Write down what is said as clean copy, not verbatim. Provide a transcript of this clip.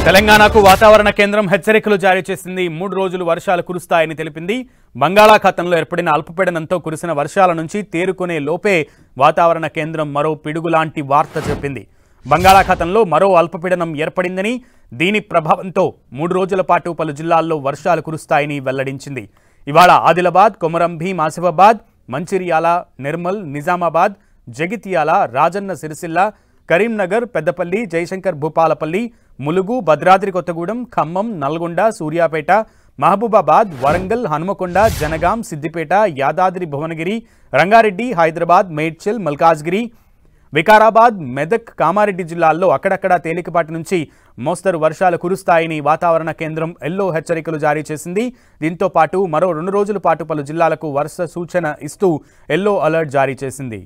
తెలంగాణకు వాతావరణ కేంద్రం హెచ్చరికలు జారీ చేసింది. 3 రోజులు వర్షాలు కురుస్తాయని తెలిపింది. బంగాళాఖాతంలో ఏర్పడిన అల్పపీడనంతో కురిసిన వర్షాల నుంచి తేరుకునే లోపే వాతావరణ కేంద్రం మరో పిడుగులాంటి వార్త చెప్పింది. బంగాళాఖాతంలో మరో అల్పపీడనం ఏర్పడిందని, దీని ప్రభావంతో 3 రోజుల పాటు పలు జిల్లాల్లో వర్షాలు కురుస్తాయని వెల్లడించింది. ఇవాళ ఆదిలాబాద్, కొమరం భీం, ఆసిఫాబాద్, మంచిర్యాల, నిర్మల్, నిజామాబాద్, జగిత్యాల, రాజన్న సిరిసిల్ల, కరీంనగర్, పెద్దపల్లి, జయశంకర్ భూపాలపల్లి, ములుగు, భద్రాద్రి కొత్తగూడెం, ఖమ్మం, నల్గొండ, సూర్యాపేట, మహబూబాబాద్, వరంగల్, హనుమకొండ, జనగాం, సిద్దిపేట, యాదాద్రి భువనగిరి, రంగారెడ్డి, హైదరాబాద్, మేడ్చల్, మల్కాజ్గిరి, వికారాబాద్, మెదక్, కామారెడ్డి జిల్లాల్లో అక్కడక్కడ తేలికపాటి నుంచి మోస్తరు వర్షాలు కురుస్తాయని వాతావరణ కేంద్రం ఎల్లో హెచ్చరికలు జారీ చేసింది. దీంతో పాటు మరో 2 రోజుల పాటు పలు జిల్లాలకు వర్ష సూచన ఇస్తూ ఎల్లో అలర్ట్ జారీ చేసింది.